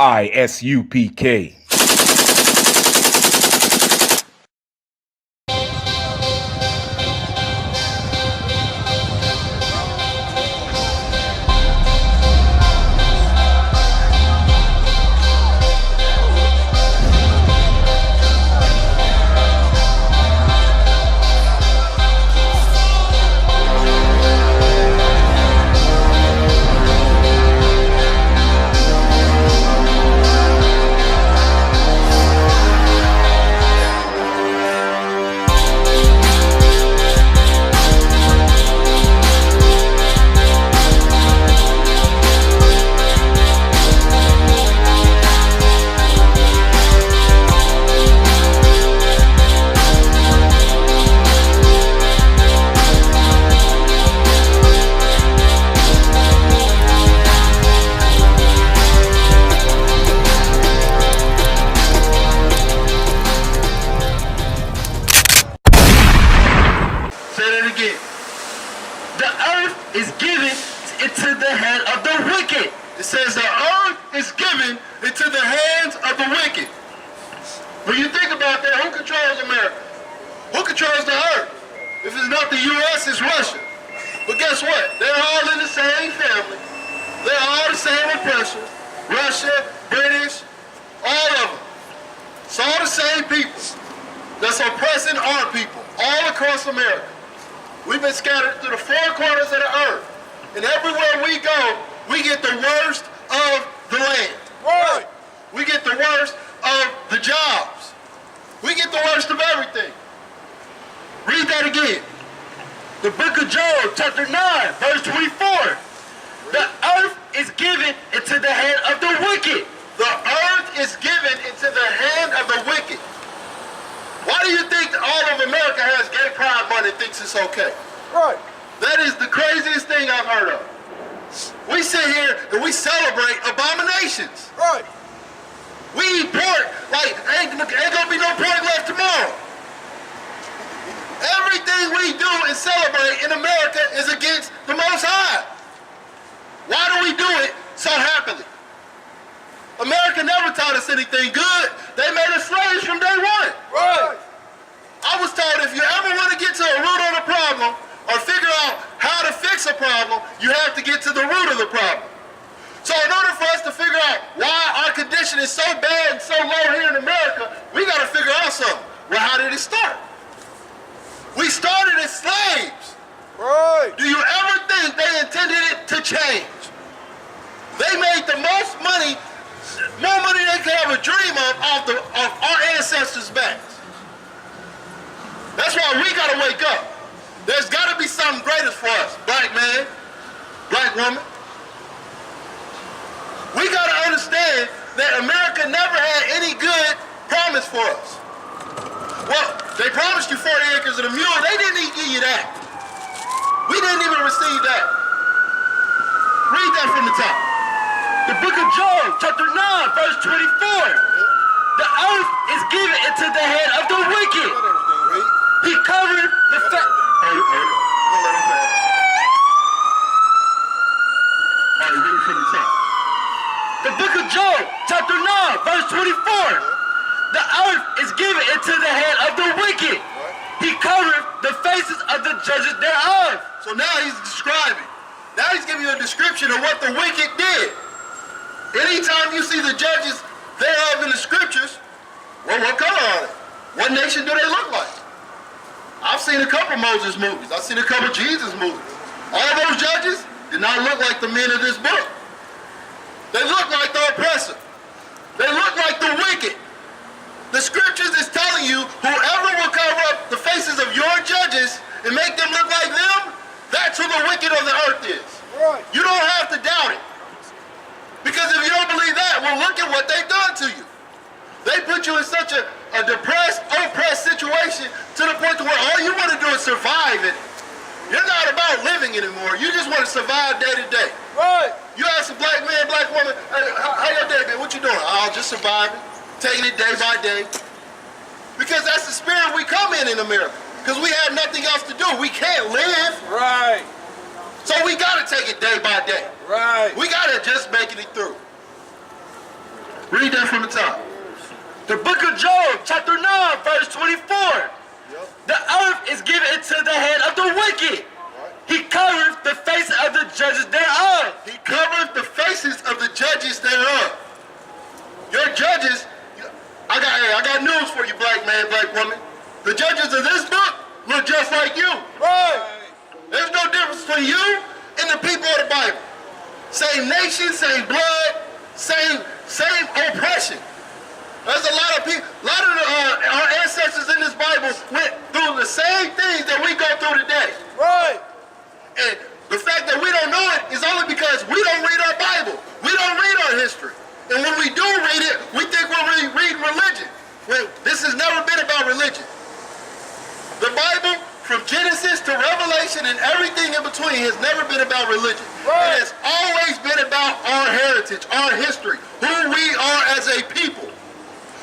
I.S.U.P.K. The earth is given into the hand of the wicked. It says the earth is given into the hands of the wicked. When you think about that, who controls America? Who controls the earth? If it's not the U.S., it's Russia. But guess what? They're all in the same family. They're all the same oppressors. Russia, British, all of them. It's all the same people that's oppressing our people all across America. We've been scattered through the four corners of the earth. And everywhere we go, we get the worst of the land. Right. We get the worst of the jobs. We get the worst of everything. Read that again. The book of Job, chapter 9, verse 24. The earth is given into the hand of the wicked. The earth is given into the hand of the wicked. Why do you think all of America has gay pride money and thinks it's okay? Right. That is the craziest thing I've heard of. We sit here and we celebrate abominations. Right. We eat pork like ain't gonna be no pork left tomorrow. Everything we do and celebrate in America is against the Most High. Why do we do it so happily? America never taught us anything good. They made us slaves from day one. Right. I was told if you ever want to get to a root of the problem or figure out how to fix a problem, you have to get to the root of the problem. So in order for us to figure out why our condition is so bad and so low here in America, we got to figure out something. Well, how did it start? We started as slaves. Right. Do you ever think they intended it to change? They made the most money, more money they could ever dream of off our ancestors' backs. That's why we gotta wake up. There's gotta be something greater for us, black man, black woman. We gotta understand that America never had any good promise for us. Well, they promised you 40 acres of the mule. They didn't even give you that. We didn't even receive that. Read that from the top. The book of Job, chapter 9, verse 24. The earth is given into the hand of the wicked. He covered the fat. Hold it. Don't let him pass. All right, read it from the top. The book of Job, chapter 9, verse 24. The earth is given into the hand of the wicked. He covered the faces of the judges thereof. So now he's describing. Now he's giving you a description of what the wicked did. Anytime you see the judges thereof in the scriptures, well, what color are they? What nation do they look like? I've seen a couple Moses movies. I've seen a couple Jesus movies. All those judges did not look like the men of this book. They look like the oppressor. They look like the wicked. The scriptures is telling you whoever will cover up the faces of your judges and make them look like them, that's who the wicked of the earth is. Right. You don't have to doubt it. Because if you don't believe that, well, look at what they've done to you. They put you in such a depressed, oppressed situation to the point to where all you want to do is survive it. You're not about living anymore. You just want to survive day to day. Right. You ask a black man, black woman, hey, how your day been? What you doing? Oh, just surviving. Taking it day by day. Because that's the spirit we come in America. Because we have nothing else to do. We can't live. Right. So we got to take it day by day. Right. We got to just make it through. Read that from the top. The book of Job, chapter 9, verse 24. The earth is given into the hand of the wicked. He covereth the faces of the judges thereof. He covereth the faces of the judges thereof. Your judges, I got news for you, black man, black woman. The judges of this book look just like you. Right. There's no difference between you and the people of the Bible. Same nation, same blood, same oppression. There's a lot of people, our ancestors in this Bible went through the same things that we go through today. Right. And the fact that we don't know it is only because we don't read our Bible. We don't read our history. And when we do read it, we think we're reading religion. Well, this has never been about religion. The Bible, from Genesis to Revelation and everything in between, has never been about religion. Right. It has always been about our heritage, our history, who we are as a people.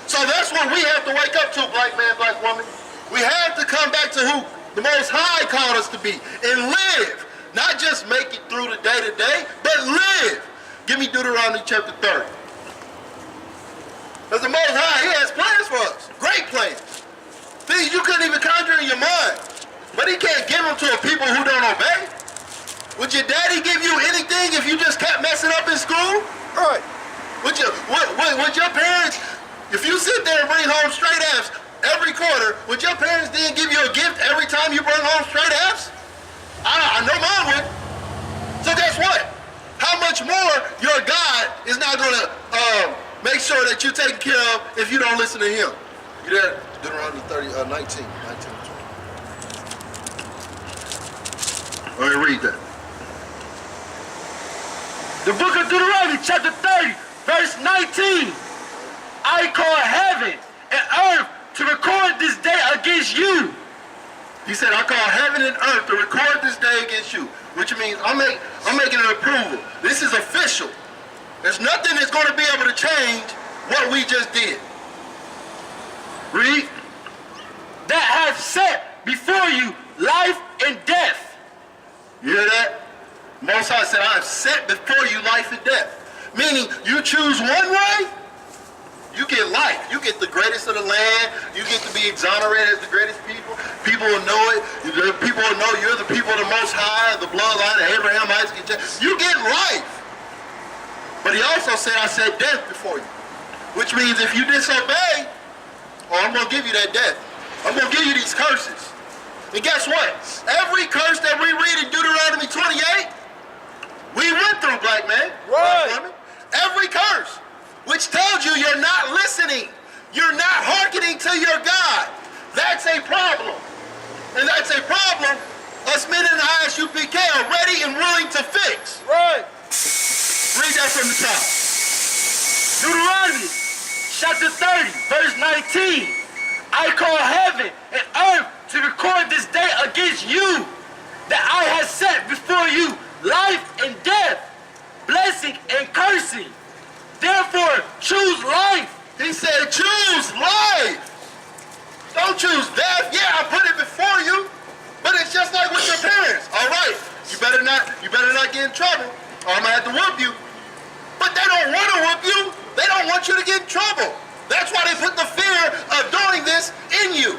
So that's what we have to wake up to, black man, black woman. We have to come back to who the Most High called us to be and live. Not just make it through the day to day, but live. Give me Deuteronomy chapter 30. Because the Most High, He has plans for us. Great plans. Things you couldn't even conjure in your mind. But He can't give them to a people who don't obey. Would your daddy give you anything if you just kept messing up in school? Right. Would your parents, if you sit there and bring home straight F's every quarter, would your parents then give you a gift every time you bring home straight F's? I know mine would. So guess what? How much more your God is not going to make sure that you're taken care of if you don't listen to Him? You there? Deuteronomy 19. All right, read that. The book of Deuteronomy, chapter 30, verse 19. I call heaven and earth to record this day against you. He said, I call heaven and earth to record this day against you. Which means I'm making an approval. This is official. There's nothing that's going to be able to change what we just did. Read. That hath set before you life and death. You hear that? Most High said, I have set before you life and death. Meaning, you choose one way, you get life. You get the greatest of the land. You get to be exonerated as the greatest people. People will know it. People will know you're the people of the Most High, the bloodline of Abraham, Isaac, and Jacob. You get life. But He also said, I set death before you. Which means if you disobey, I'm going to give you that death. I'm going to give you these curses. And guess what? Every curse that we read in Deuteronomy 28, we went through, black man. Right. Every curse, which tells you you're not listening. You're not hearkening to your God. That's a problem. And that's a problem us men in the I.S.U.P.K are ready and willing to fix. Right. Read that from the top. Deuteronomy, chapter 30, verse 19. I call heaven and earth to record this day against you, that I have set before you life and death, blessing and cursing. Therefore, choose life. He said, choose life. Don't choose death. Yeah, I put it before you, but it's just like with your parents. All right, you better not get in trouble, or I'm gonna have to whoop you. But they don't want to whoop you. They don't want you to get in trouble. That's why they put the fear of doing this in you.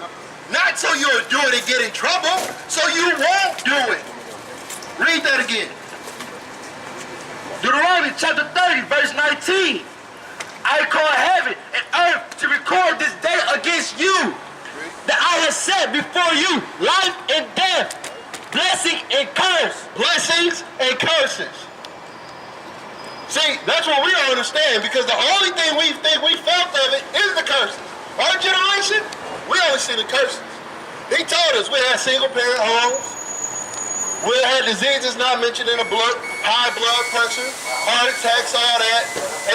Not so you'll do it and get in trouble, so you won't do it. Read that again. Deuteronomy chapter 30, verse 19. I call heaven and earth to record this day against you, that I have set before you life and death, blessing and curse. Blessings and curses. See, that's what we don't understand, because the only thing we think we felt of it is the curses. Our generation, we only see the curses. He told us we had single-parent homes. We had diseases not mentioned in the book, high blood pressure, heart attacks, all that,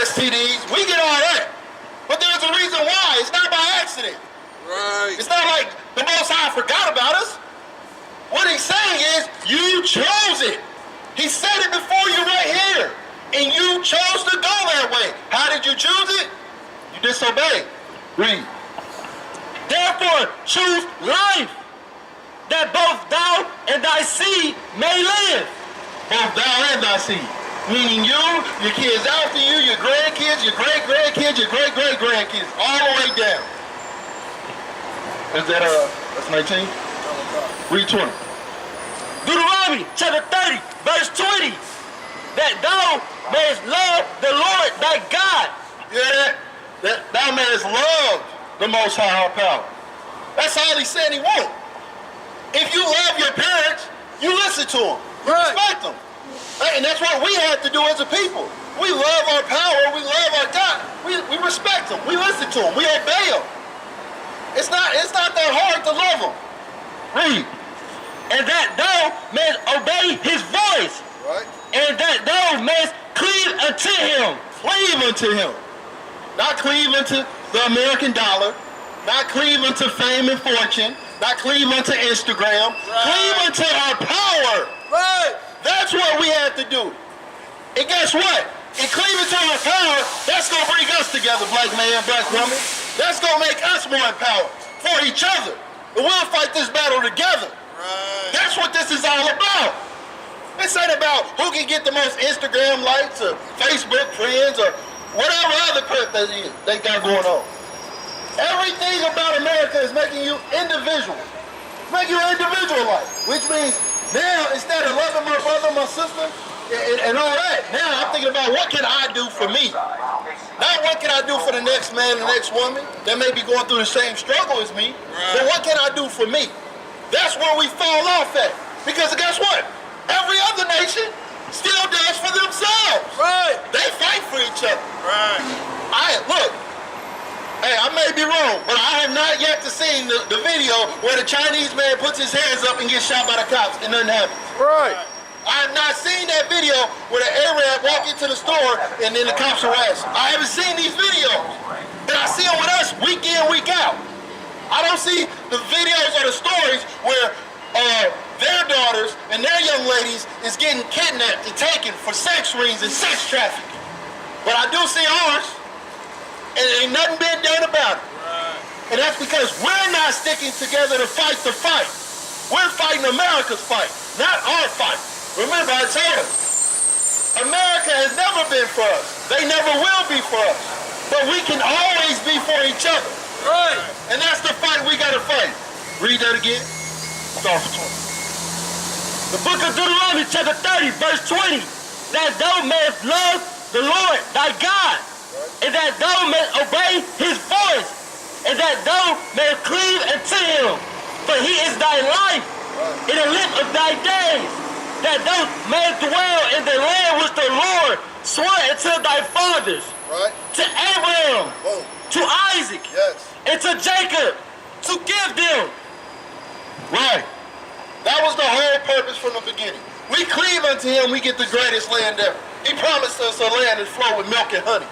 STDs. We get all that. But there's a reason why. It's not by accident. Right. It's not like the Most High forgot about us. What he's saying is, you chose it. He said it before you right here. And you chose to go that way. How did you choose it? You disobeyed. Read. Therefore, choose life, that both thou and thy seed may live. Both thou and thy seed. Meaning you, your kids after you, your grandkids, your great-grandkids, your great-great-grandkids, all the way down. Is that, that's 19? Read 20. Deuteronomy chapter 30, verse 20. That thou mayest love the Lord thy God. Yeah, that thou mayest love the Most High, our power. That's all he said he wanted. If you love your parents, you listen to them. You respect them. And that's what we have to do as a people. We love our power. We love our God. We respect them. We listen to them. We obey them. It's not that hard to love them. Read. And that thou mayest obey his voice. Right. And that thou mayest cleave unto him. Cleave unto him. Not cleave unto the American dollar. Not cleave unto fame and fortune. Not cleave unto Instagram. Right. Cleave unto our power. Right. That's what we have to do. And guess what? In cleaving to our power, that's going to bring us together, black man, black woman. That's going to make us more empowered for each other. And we'll fight this battle together. Right. That's what this is all about. This ain't about who can get the most Instagram likes or Facebook friends or whatever other crap that is they got going on. Everything about America is making you individual. Making you individualized, which means now instead of loving my brother, my sister, and all that, now I'm thinking about what can I do for me? Not what can I do for the next man, the next woman that may be going through the same struggle as me, but what can I do for me? That's where we fall off at. Because guess what? Every other nation still does for themselves. Right. They fight for each other. Right. Look, hey, I may be wrong, but I have not yet seen the video where the Chinese man puts his hands up and gets shot by the cops and nothing happens. Right. I have not seen that video where the Arab walk into the store and then the cops harass him. I haven't seen these videos. And I see them with us week in, week out. I don't see the videos or the stories where their daughters and their young ladies is getting kidnapped and taken for sex rings and sex trafficking. But I do see ours, and ain't nothing been done about it. Right. And that's because we're not sticking together to fight the fight. We're fighting America's fight, not our fight. Remember, I told us, America has never been for us. They never will be for us. But we can always be for each other. Right. And that's the fight we got to fight. Read that again. Start for 20. The book of Deuteronomy chapter 30, verse 20. That thou mayest love the Lord thy God, and that thou mayest obey his voice, and that thou mayest cleave unto him. For he is thy life in the length of thy days, that thou mayest dwell in the land which the Lord swore unto thy fathers, to Abraham, to Isaac, and to Jacob, to give them. Right. That was the whole purpose from the beginning. We cleave unto him, we get the greatest land ever. He promised us a land that flow with milk and honey.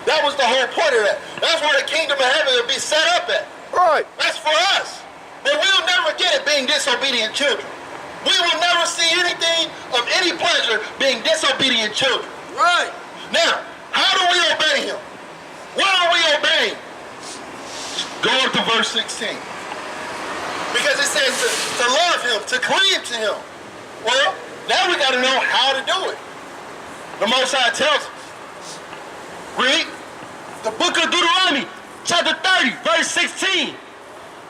That was the whole point of that. That's where the kingdom of heaven will be set up at. Right. That's for us. But we'll never get it being disobedient children. We will never see anything of any pleasure being disobedient children. Right. Now, how do we obey him? What are we obeying? Go up to verse 16. Because it says to love him, to cleave to him. Well, now we got to know how to do it. The Most High tells us. Read. The book of Deuteronomy, chapter 30, verse 16.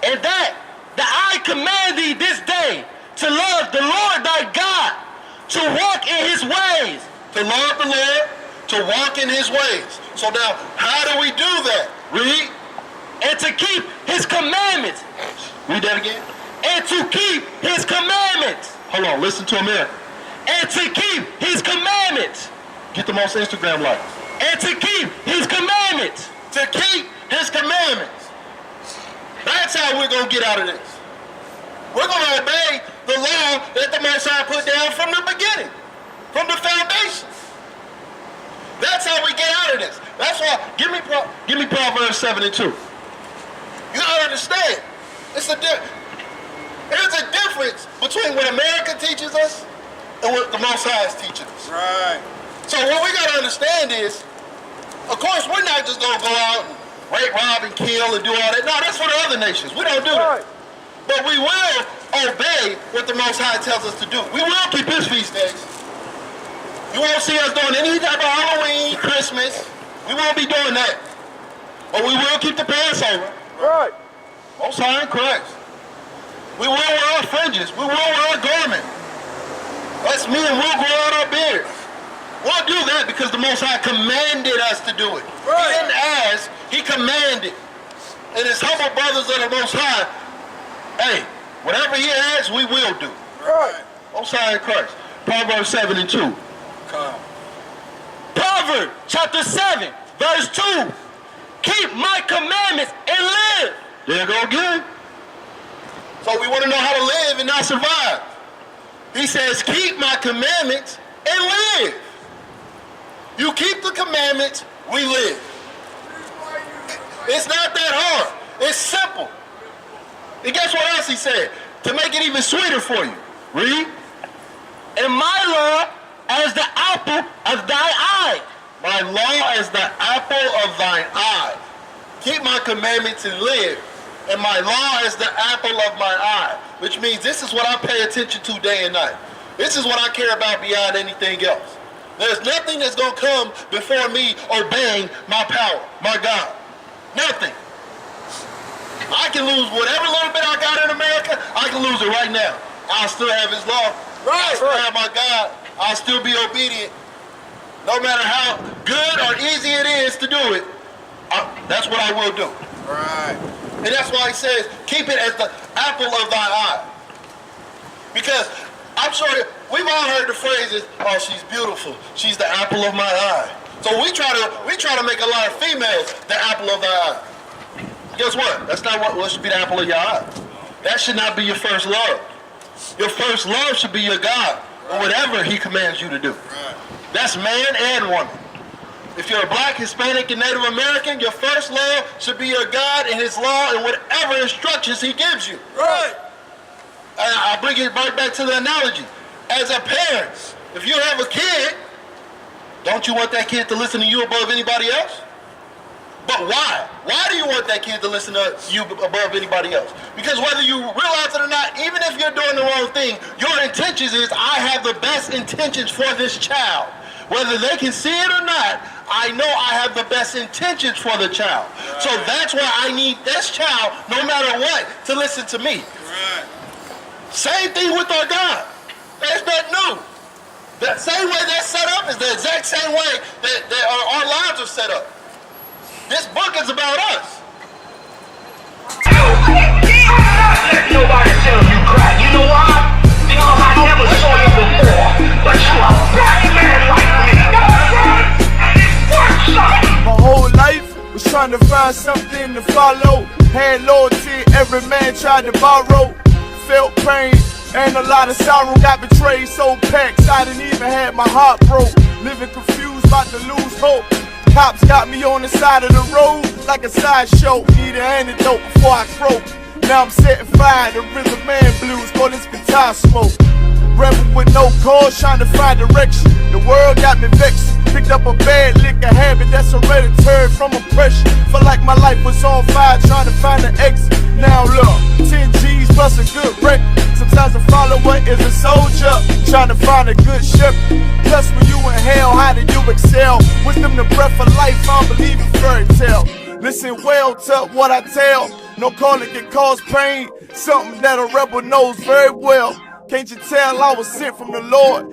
And that I command thee this day to love the Lord thy God, to walk in his ways. To love the Lord, to walk in his ways. So now, how do we do that? Read. And to keep his commandments. Read that again. And to keep his commandments. Hold on, listen to America. And to keep his commandments. Get the most Instagram likes. And to keep his commandments. To keep his commandments. That's how we're going to get out of this. We're going to obey the law that the Most High put down from the beginning, from the foundation. That's how we get out of this. That's why, give me Proverbs 7:2. You got to understand, there's a difference between what America teaches us and what the Most High is teaching us. Right. So what we got to understand is, of course, we're not just going to go out and rape, rob, and kill and do all that. No, that's for the other nations. We don't do that. But we will obey what the Most High tells us to do. We will keep his feast days. You won't see us doing any type of Halloween, Christmas. We won't be doing that. But we will keep the Passover. Right. Most High in Christ. We will wear our fringes. We will wear our garment. That's me, and we'll grow out our beards. We'll do that because the Most High commanded us to do it. Right. He didn't ask, he commanded. And his humble brothers of the Most High, hey, whatever he asks, we will do. Right. Most High in Christ. Proverbs 7 and 2. Come. Proverbs chapter 7, verse 2. Keep my commandments and live. There you go again. So we want to know how to live and not survive. He says, keep my commandments and live. You keep the commandments, we live. It's not that hard. It's simple. And guess what else he said? To make it even sweeter for you. Read. And my law as the apple of thy eye. My law is the apple of thine eye. Keep my commandments and live. And my law is the apple of my eye. Which means this is what I pay attention to day and night. This is what I care about beyond anything else. There's nothing that's going to come before me obeying my power, my God. Nothing. I can lose whatever little bit I got in America, I can lose it right now. I'll still have his law. I'll still have my God. I'll still be obedient. No matter how good or easy it is to do it, that's what I will do. Right. And that's why he says, keep it as the apple of thy eye. Because I'm sure we've all heard the phrases, oh, she's beautiful. She's the apple of my eye. So we try to make a lot of females the apple of thy eye. Guess what? That's not what should be the apple of your eye. That should not be your first love. Your first love should be your God, or whatever he commands you to do. Right. That's man and woman. If you're a black, Hispanic, and Native American, your first love should be your God and his law and whatever instructions he gives you. Right. And I bring it right back to the analogy. As a parent, if you have a kid, don't you want that kid to listen to you above anybody else? But why? Why do you want that kid to listen to you above anybody else? Because whether you realize it or not, even if you're doing the wrong thing, your intentions is, I have the best intentions for this child. Whether they can see it or not, I know I have the best intentions for the child. Right. So that's why I need this child, no matter what, to listen to me. Right. Same thing with our God. That's not new. The same way that's set up is the exact same way that our lives are set up. This book is about us. Let nobody tell you cry. You know why? Because I never saw you before. But you a black man like me. And it works something. My whole life was trying to find something to follow. Had loyalty, every man tried to borrow. Felt pain and a lot of sorrow. Got betrayed, so packed, I didn't even have my heart broke. Living confused, about to lose hope. Cops got me on the side of the road like a sideshow. Need an antidote before I croak. Now I'm setting fire to rhythm man blues, call this guitar smoke. Rebel with no cause, trying to find direction. The world got me vexed. Picked up a bad liquor habit that's hereditary from oppression. Felt like my life was on fire, trying to find an exit. Now look, 10 G's plus a good record. Sometimes a follower is a soldier, trying to find a good shepherd. Plus when you in hell, how do you excel? Wisdom the breath of life, I don't believe in fairy tale. Listen well to what I tell. No calling can cause pain, something that a rebel knows very well. Can't you tell I was sent from the Lord?